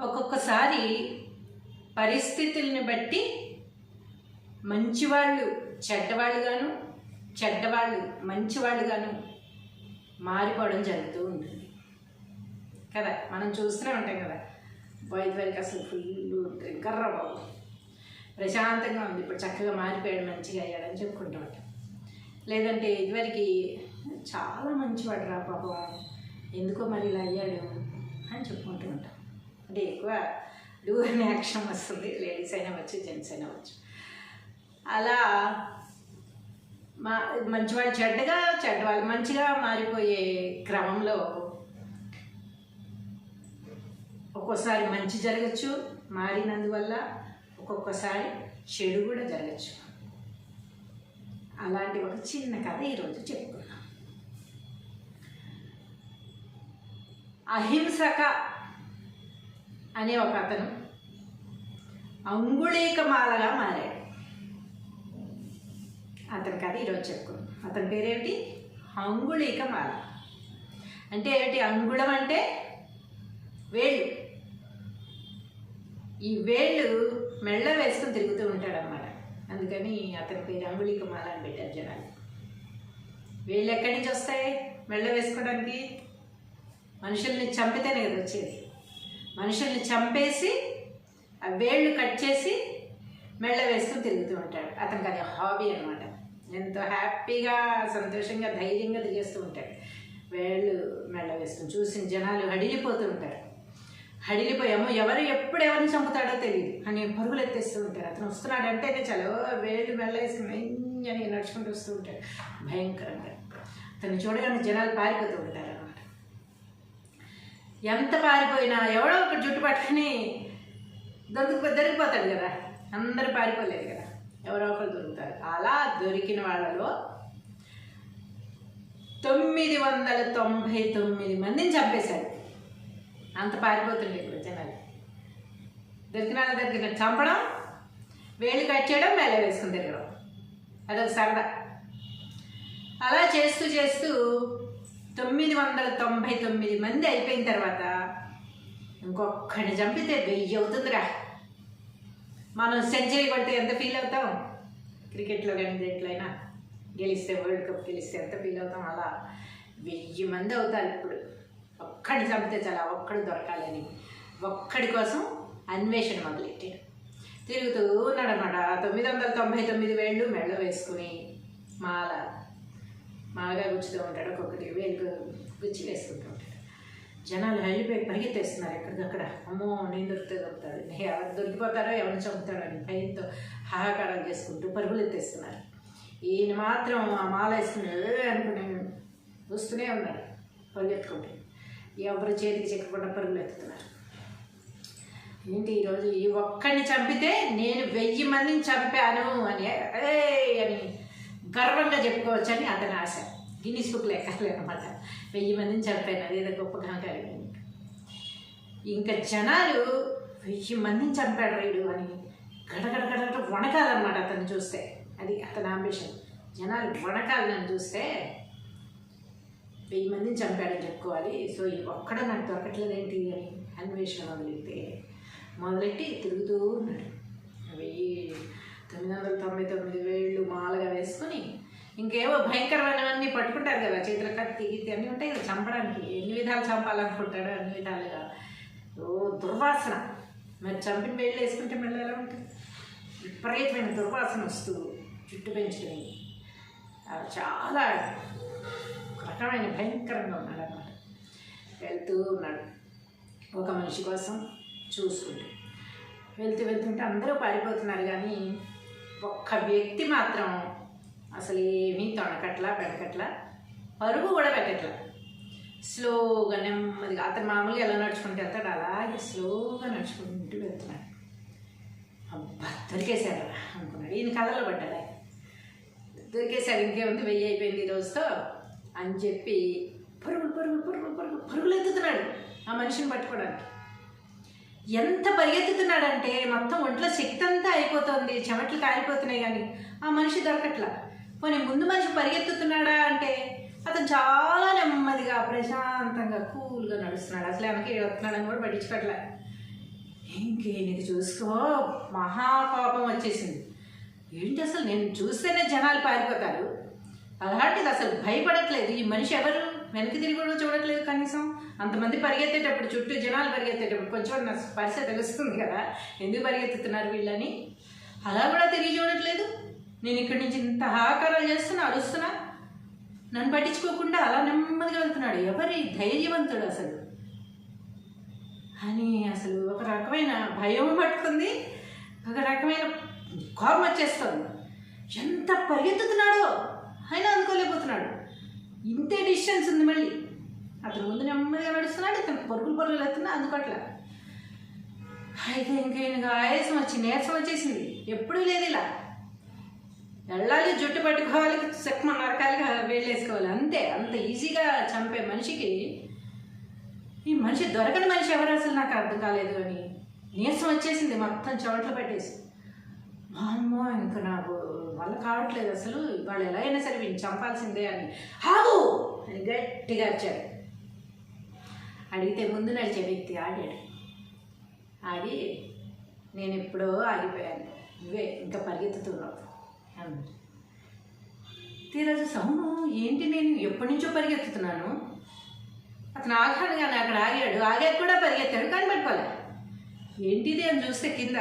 ఒక్కొక్కసారి పరిస్థితుల్ని బట్టి మంచివాళ్ళు చెడ్డవాళ్ళుగాను, చెడ్డవాళ్ళు మంచివాళ్ళుగాను మారిపోవడం జరుగుతూ ఉంటుంది కదా. మనం చూస్తూనే ఉంటాం కదా. ఇదివరకు అసలు ఫుల్ కర్ర బాబు ప్రశాంతంగా ఉంది, ఇప్పుడు చక్కగా మారిపోయాడు, మంచిగా అయ్యాడని చెప్పుకుంటూ ఉంటాం. లేదంటే ఇదివరకు చాలా మంచివాడు రా పాపం, ఎందుకో మరి ఇలా అయ్యాడు అని చెప్పుకుంటూ ఉంటాం. అంటే ఎక్కువ డూ అనే యాక్షన్ వస్తుంది, లేడీస్ అయినా వచ్చు, జెంట్స్ అయినా వచ్చు. అలా మంచివాళ్ళు చెడ్డవాళ్ళు మంచిగా మారిపోయే క్రమంలో ఒక్కోసారి మంచి జరగచ్చు, మారినందువల్ల ఒక్కొక్కసారి చెడు కూడా జరగచ్చు. అలాంటి ఒక చిన్న కథ ఈరోజు చెప్పుకున్నాం. అహింసక అనే ఒక అతను అంగుళీకమాలగా మారాడు. అతని కథ ఈరోజు చెప్పుకున్నాం. అతని పేరేమిటి? అంగుళీకమాల. అంటే ఏమిటి? అంగుళం అంటే వేళ్ళు. ఈ వేళ్ళు మెళ్ళ వేసుకుని తిరుగుతూ ఉంటాడనమాట. అందుకని అతని పేరు అంగుళీకమాల అని పెట్టారు జనాలు. వేళ్ళు ఎక్కడి నుంచి వస్తాయి మెళ్ళ వేసుకోవడానికి? మనుషుల్ని చంపితేనే కదా వచ్చేది. మనుషుల్ని చంపేసి ఆ వేళ్ళు కట్ చేసి మెళ్ళ వేసుకుని తిరుగుతూ ఉంటాడు. అతనికి అది హాబీ అనమాట. ఎంతో హ్యాపీగా, సంతోషంగా, ధైర్యంగా తిరిగేస్తూ ఉంటాడు. వేళ్ళు మెళ్ళ వేసుకుని చూసిన జనాలు హడిలిపోతూ ఉంటారు. హడిలిపోయామో ఎప్పుడు ఎవరిని చంపుతాడో తెలియదు అని పరుగులు ఎత్తేస్తూ ఉంటారు. అతను వస్తున్నాడంటేనే చాలా వేళ్ళు మెళ్ళ వేసుకుని అని నడుచుకుంటూ వస్తూ ఉంటాడు భయంకరంగా. అతను చూడగానే జనాలు పారిపోతూ ఉంటారు అన్నమాట. ఎంత పారిపోయినా ఎవడో ఒకటి జుట్టు పట్టుకుని దొరికిపోతాడు కదా. అందరూ పారిపోలేదు కదా, ఎవరో ఒకరు దొరుకుతారు. అలా దొరికిన వాళ్ళలో 999 మందిని చంపేశాడు. అంత పారిపోతుండే ఇప్పుడు జనాలు. దొరికిన చంపడం, వేళ్ళు కట్ చేయడం, మెల్ల వేసుకుని తిరగడం, అదొక సరదా. అలా చేస్తూ 999 మంది అయిపోయిన తర్వాత ఇంకొక్కడిని చంపితే 1000 అవుతుందిరా. మనం సెంచరీ కొడితే ఎంత ఫీల్ అవుతాం? క్రికెట్లో కానీ దేంట్లో అయినా గెలిస్తే, వరల్డ్ కప్ గెలిస్తే ఎంత ఫీల్ అవుతాం? అలా 1000 మంది అవుతారు. ఇప్పుడు ఒక్కడిని చంపితే చాలా, ఒక్కడు దొరకాలని ఒక్కడి కోసం అన్వేషణ మొదలెట్టాడు. తిరుగుతూ ఉన్నాడు అన్నమాట. 999 వేళ్ళు మెళ్ళ వేసుకుని మాలగా గుచ్చుతూ ఉంటాడు. ఒక్కొక్కటి వేలు గుచ్చి వేసుకుంటూ ఉంటాడు. జనాలు హెల్లిపోయి పరిగెత్తేస్తున్నారు ఎక్కడికక్కడ. అమ్మో నేను దొరుకుతాడు, ఎవరు దొరికిపోతారో, ఎవరిని చంపుతాడని భయంతో హాహాకారాలు చేసుకుంటూ పరుగులు ఎత్తేస్తున్నారు. ఈయన మాత్రం ఆ మాల వేసుకుని అనుకుని వస్తూనే ఉన్నాడు పరుగెత్తుకుంటూ. ఎవరు చేతికి చెక్కకుండా పరుగులు ఎత్తుతున్నారు. ఏంటి ఈరోజు ఈ ఒక్కడిని చంపితే నేను 1000 మందిని చంపాను అని గర్వంగా చెప్పుకోవచ్చని అతని ఆశ. గిన్నిస్ బుక్లో ఎక్కాలి అనమాట. 1000 మందిని చంపాను, అదేదో గొప్ప ఘనకార్యం. ఇంకా జనాలు 1000 మందిని చంపాడు రైడు అని గడగడ వణకాలన్నమాట అతన్ని చూస్తే. అది అతని అంబిషన్. జనాలు వణకాలి నన్ను చూస్తే, 1000 మందిని చంపాడని చెప్పుకోవాలి. సో ఈ ఒక్కడో నాకు దొరకట్లేదు ఏంటి అని అన్వేషణ మొదలెట్టి తిరుగుతూ ఉన్నాడు. 999 వేళ్ళు మాలగా వేసుకొని ఇంకేవో భయంకరమైనవన్నీ పట్టుకుంటారు కదా, చేతుల కత్తి గిత్తి అన్నీ ఉంటాయి కదా చంపడానికి. ఎన్ని విధాలు చంపాలనుకుంటాడో అన్ని విధాలుగా. ఓ దుర్వాసన. మరి చంపిన వేళ్ళు వేసుకుంటే మళ్ళీ ఎలా ఉంటుంది? విపరీతమైన దుర్వాసన వస్తూ జుట్టు పెంచుకుని చాలా రకమైన భయంకరంగా ఉన్నాడు అన్నమాట. వెళ్తూ ఉన్నాడు ఒక మనిషి కోసం చూసుకుంటూ. వెళ్తుంటే అందరూ పారిపోతున్నారు, కానీ ఒక్క వ్యక్తి మాత్రం అసలు ఏమీ తొణకట్లా బెడకట్లా, పరుగు కూడా పెట్టట్లా. స్లోగా నెమ్మదిగా, అతను మామూలుగా ఎలా నడుచుకుంటూ వెళ్తాడు అలాగే స్లోగా నడుచుకుంటూ వెళ్తున్నాడు. అబ్బా దొరికేశాడు అనుకున్నాడు. ఈయన కథలో పడ్డాడు. దొరికేశాడు, ఇంకేముంది 1000 అయిపోయింది ఈ రోజుతో అని చెప్పి పరుగులు ఎత్తుతున్నాడు ఆ మనిషిని పట్టుకోవడానికి. ఎంత పరిగెత్తుతున్నాడంటే మొత్తం ఒంట్లో శక్తి అంతా అయిపోతుంది, చెమట్లు కారిపోతున్నాయి, కానీ ఆ మనిషి దొరకట్లా. పోనీ ముందు మనిషి పరిగెత్తుతున్నాడా అంటే అతను చాలా నెమ్మదిగా ప్రశాంతంగా కూల్గా నడుస్తున్నాడు. అసలు వెనక్కి వస్తున్నాడని కూడా పట్టించుకోవట్లే. ఇంకేనికి చూసుకో మహాపాపం వచ్చేసింది. ఏంటి అసలు నేను చూస్తేనే జనాలు పారిపోతారు, అలాంటిది అసలు భయపడట్లేదు ఈ మనిషి. ఎవరు వెనక్కి తిరిగి కూడా చూడట్లేదు కనీసం. అంతమంది పరిగెత్తేటప్పుడు, చుట్టూ జనాలు పరిగెత్తేటప్పుడు కొంచెం నా పరిస్థితి తెలుస్తుంది కదా ఎందుకు పరిగెత్తుతున్నారు వీళ్ళని. అలా కూడా తిరిగి చూడట్లేదు. నేను ఇక్కడి నుంచి ఇంత హాకారాలు చేస్తున్నా, అరుస్తున్నా, నన్ను పట్టించుకోకుండా అలా నెమ్మదిగా వెళ్తున్నాడు. ఎవరి ధైర్యవంతుడు అసలు అని అసలు ఒక రకమైన భయం పట్టుకుంది, ఒక రకమైన కోపం వచ్చేస్తుంది. ఎంత పరిగెత్తుతున్నాడో అయినా అందుకోలేకపోతున్నాడు. ఇంతే డిస్టెన్స్ ఉంది. మళ్ళీ అతను ముందు నెమ్మదిగా నడుస్తున్నాడు, ఇతను పరుగులు వెళ్తున్నా అందుకోట్లా. అయితే ఇంకా ఆయాసం వచ్చి నీరసం వచ్చేసింది. ఎప్పుడూ లేదు ఇలా. వెళ్ళాలి, జుట్టు పట్టుకోవాలి, చెక్కమ నరకాలిగా వేళ్ళేసుకోవాలి, అంతే. అంత ఈజీగా చంపే మనిషికి ఈ మనిషి దొరకని మనిషి ఎవరు అసలు నాకు అర్థం కాలేదు అని నీరసం వచ్చేసింది, మొత్తం చెమటలు పట్టేసి. అమ్మో ఇంకా నాకు వల్ల కావట్లేదు అసలు, వాళ్ళు ఎలా అయినా సరే వీడిని చంపాల్సిందే అని. ఆగు అని గట్టిగా వచ్చాడు. అడిగితే ముందు నడిచే వ్యక్తి ఆగాడు. ఆగి నేను ఎప్పుడో ఆగిపోయాను, నువ్వే ఇంకా పరిగెత్తుతున్నావు అన్నాడు. తీరా చూసాము, ఏంటి నేను ఎప్పటి నుంచో పరిగెత్తుతున్నాను. అతను ఆగాడు కానీ అక్కడ ఆగాడు, ఆగాక కూడా పరిగెత్తాడు కానీ పట్టుకోలే. ఏంటిది అని చూస్తే కింద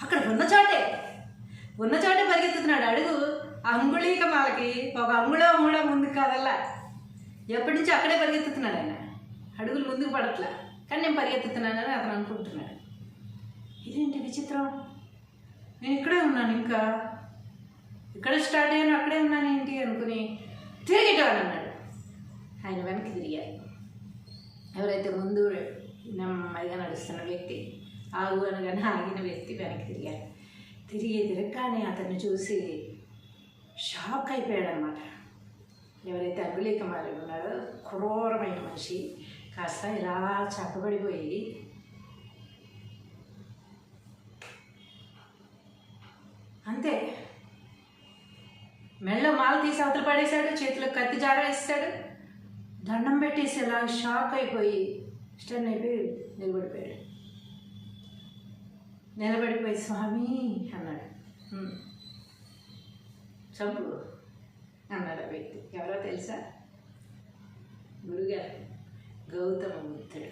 అక్కడ ఉన్న చోటే పరిగెత్తుతున్నాడు. అడుగు అంగుళీక మాలకి ఒక అంగుళం ముందుకు కాదల్లా. ఎప్పటి నుంచి అక్కడే పరిగెత్తుతున్నాడు ఆయన. అడుగులు ముందుకు పడట్లా కానీ నేను పరిగెత్తుతున్నానని అతను అనుకుంటున్నాడు. ఇదేంటి విచిత్రం, నేను ఇక్కడే ఉన్నాను, ఇంకా ఇక్కడ స్టార్ట్ అయ్యాను, అక్కడే ఉన్నాను ఏంటి అనుకుని తిరిగేటవాడన్నాడు. ఆయన వెనక్కి తిరిగారు. ఎవరైతే ముందు నెమ్మదిగా నడుస్తున్న వ్యక్తి, ఆగు అనగానే ఆగిన వ్యక్తి వెనక్కి తిరిగారు. తిరగగానే అతన్ని చూసి షాక్ అయిపోయాడు అనమాట. ఎవరైతే అంగుళీక మారి ఉన్నాడో క్రూరమైన మనిషి కాస్త ఇలా చప్పబడిపోయి అంతే మెళ్ళో మాల తీసి అవతల పడేశాడు, చేతిలో కత్తి జార వేస్తాడు, దండం పెట్టేసి ఇలా షాక్ అయిపోయి స్టన్ అయిపోయి నిలబడిపోయి స్వామి అన్నాడు. చంపు అన్నాడు ఆ వ్యక్తి. ఎవరో తెలుసా? గురుగారు గౌతమ బుద్ధుడు.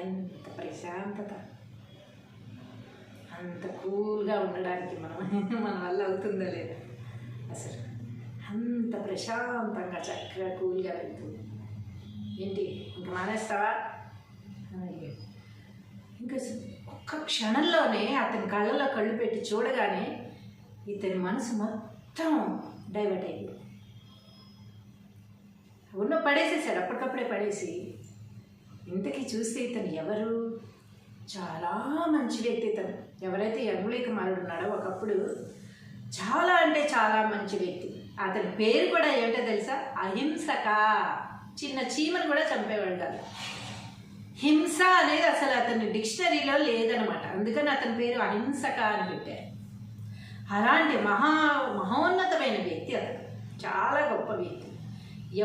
ఎంత ప్రశాంతత, అంత కూల్గా ఉండడానికి మన వల్ల అవుతుందో లేదా అసలు. అంత ప్రశాంతంగా చక్కగా కూల్గా వెళ్తుంది. ఏంటి ఇంక మానేస్తావా అని ఇంకా ఒక్క క్షణంలోనే అతని కళ్ళలో కళ్ళు పెట్టి చూడగానే ఇతని మనసు మొత్తం డైవర్ట్ అయ్యింది. పడేసేసాడు, అప్పటికప్పుడే పడేసి. ఇంతకీ చూస్తే ఇతను ఎవరు? చాలా మంచి వ్యక్తి ఇతను. ఎవరైతే అంగుళీక మారుడు ఉన్నాడో ఒకప్పుడు చాలా అంటే చాలా మంచి వ్యక్తి. అతని పేరు కూడా ఏమిటో తెలుసా? అహింసక. చిన్న చీమను కూడా చంపేవాడు కాదు. హింస అనేది అసలు అతని డిక్షనరీలో లేదనమాట. అందుకని అతని పేరు అహింసక అని పెట్టారు. అలాంటి మహోన్నతమైన వ్యక్తి అతను, చాలా గొప్ప వ్యక్తి.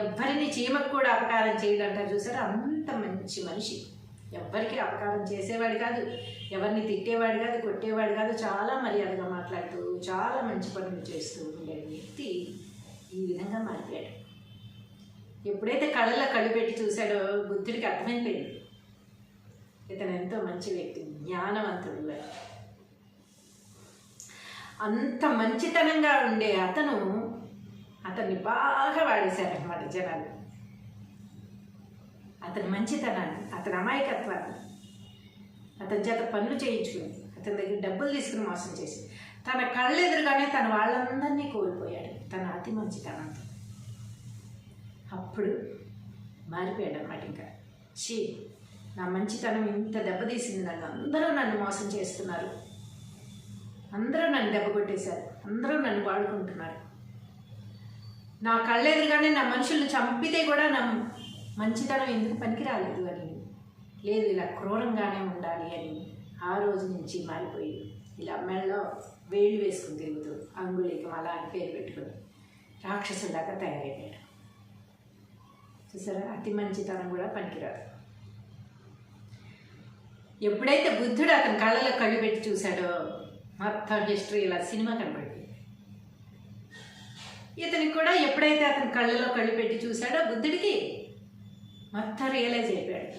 ఎవ్వరిని చీమకు కూడా అపకారం చేయడంటారు చూసారా, అంత మంచి మనిషి. ఎవ్వరికి అపకారం చేసేవాడు కాదు, ఎవరిని తిట్టేవాడు కాదు, కొట్టేవాడు కాదు. చాలా మర్యాదగా మాట్లాడుతూ చాలా మంచి పనులు చేస్తూ ఉండే వ్యక్తి ఈ విధంగా మారిపోయాడు. ఎప్పుడైతే కళ్ళలో కళ్ళు పెట్టి చూశాడో బుద్ధుడికి అర్థమైపోయింది ఇతను ఎంతో మంచి వ్యక్తి, జ్ఞానవంతుడు. అంత మంచితనంగా ఉండే అతన్ని బాగా వాడేశారనమాట జనాలు. అతని మంచితనాన్ని, అతని అమాయకత్వాన్ని, అతని చేత పనులు చేయించుకుని, అతని దగ్గర డబ్బులు తీసుకుని మోసం చేసి, తన కళ్ళు ఎదురుగానే తన వాళ్ళందరినీ కోల్పోయాడు తన అతి మంచితనంతో. అప్పుడు మారిపోయాడు అనమాట. ఇంకా నా మంచితనం ఇంత దెబ్బతీసింది నన్ను, అందరూ నన్ను మోసం చేస్తున్నారు, అందరూ నన్ను దెబ్బ కొట్టేశారు, అందరూ నన్ను వాడుకుంటున్నారు. నా కళ్ళెదురుగానే నా మనుషులను చంపితే కూడా నా మంచితనం ఎందుకు పనికి రాలేదు అని, లేదు ఇలా క్రూరంగానే ఉండాలి అని ఆ రోజు నుంచి మారిపోయి ఇలా మెళ్ళలో వేళ్ళు వేసుకుని తిరుగుతూ అంగుళీకం అలా అని పేరు పెట్టుకుని రాక్షసులాగా తయారైపోయాడు. చూసారా, అతి మంచితనం కూడా పనికిరాదు. ఎప్పుడైతే బుద్ధుడు అతని కళ్ళలో కళ్ళు పెట్టి చూశాడో మొత్తం హిస్టరీ ఇలా సినిమా కనబడింది. ఇతనికి కూడా ఎప్పుడైతే అతని కళ్ళలో కళ్ళు పెట్టి చూశాడో బుద్ధుడికి మొత్తం రియలైజ్ అయిపోయాడు.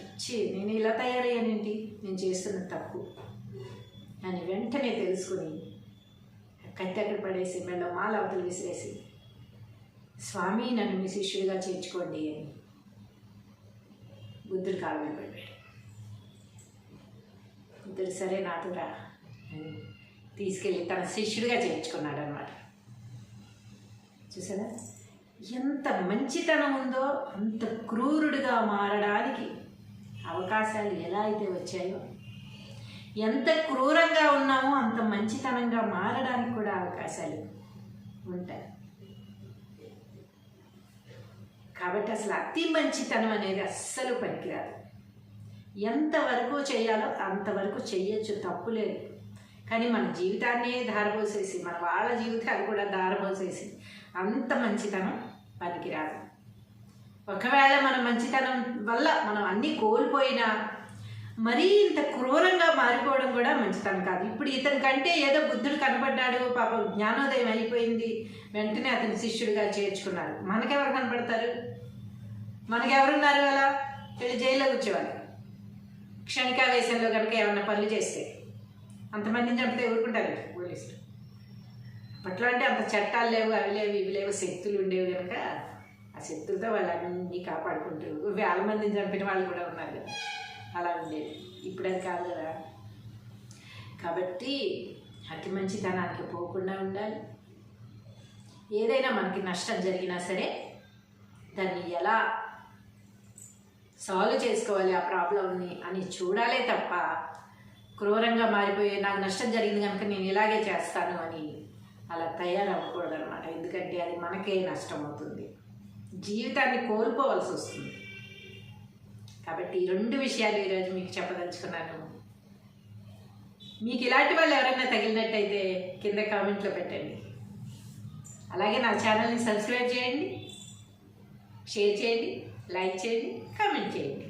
నేను ఇలా తయారయ్యానేంటి, నేను చేస్తున్న తప్పు అని వెంటనే తెలుసుకుని కత్తి అక్కడ పడేసి మెళ్ళ మాల అవతలు విసిరేసి, స్వామి నన్ను మీ శిష్యుడిగా చేర్చుకోండి అని బుద్ధుడు కాళ్ళ మీద పడిపోయాడు. బుద్ధుడు సరే నాతో రా అని తీసుకెళ్ళి తన శిష్యుడిగా చేర్చుకున్నాడు అన్నమాట. చూసారా ఎంత మంచితనం ఉందో అంత క్రూరుడిగా మారడానికి అవకాశాలు ఎలా అయితే వచ్చాయో, ఎంత క్రూరంగా ఉన్నామో అంత మంచితనంగా మారడానికి కూడా అవకాశాలు ఉంటాయి. కాబట్టి అసలు అతి మంచితనం అనేది అస్సలు పనికిరాదు. ఎంతవరకు చేయాలో అంతవరకు చెయ్యొచ్చు, తప్పు లేదు. కానీ మన జీవితాన్నే ధారపోసేసి మన వాళ్ళ జీవితాలు కూడా ధారపోసేసి అంత మంచితనం పనికిరాదు. ఒకవేళ మన మంచితనం వల్ల మనం అన్నీ కోల్పోయినా మరీ ఇంత క్రూరంగా మారిపోవడం కూడా మంచితనం కాదు. ఇప్పుడు ఇతని కంటే ఏదో బుద్ధుడు కనపడ్డాడు, పాపం జ్ఞానోదయం అయిపోయింది, వెంటనే అతని శిష్యుడిగా చేర్చుకున్నారు. మనకెవరు కనపడతారు? మనకెవరున్నారు? అలా వెళ్ళి జైల్లో కూర్చోవాలి. క్షణికావేశంలో కనుక ఏమన్నా పనులు చేస్తే అంతమందిని చంపితే ఊరుకుంటారు పోలీసులు. అప్పట్లో అంటే అంత చట్టాలు లేవు, అవి లేవు, ఇవి లేవు, శక్తులు ఉండేవి కనుక ఆ శక్తులతో వాళ్ళు అన్నీ కాపాడుకుంటారు. వేల మందిని చంపిన వాళ్ళు కూడా ఉన్నారు కదా, అలా ఉండేది. ఇప్పుడు అది కాదు కదా. కాబట్టి అతి మంచితనానికి పోకుండా ఉండాలి. ఏదైనా మనకి నష్టం జరిగినా సరే దాన్ని ఎలా సాల్వ్ చేసుకోవాలి ఆ ప్రాబ్లంని అని చూడాలే తప్ప క్రూరంగా మారిపోయి నాకు నష్టం జరిగింది కనుక నేను ఇలాగే చేస్తాను అని అలా తయారవ్వకూడదు అనమాట. ఎందుకంటే అది మనకే నష్టం అవుతుంది, జీవితాన్ని కోల్పోవలసి వస్తుంది. కాబట్టి ఈ రెండు విషయాలు ఈరోజు మీకు చెప్పదలుచుకున్నాను. మీకు ఇలాంటి వాళ్ళు ఎవరైనా తగిలినట్టయితే కింద కామెంట్లో పెట్టండి. అలాగే నా ఛానల్ని సబ్స్క్రైబ్ చేయండి, షేర్ చేయండి, లైక్ చేయండి, కామెంట్ చేయండి.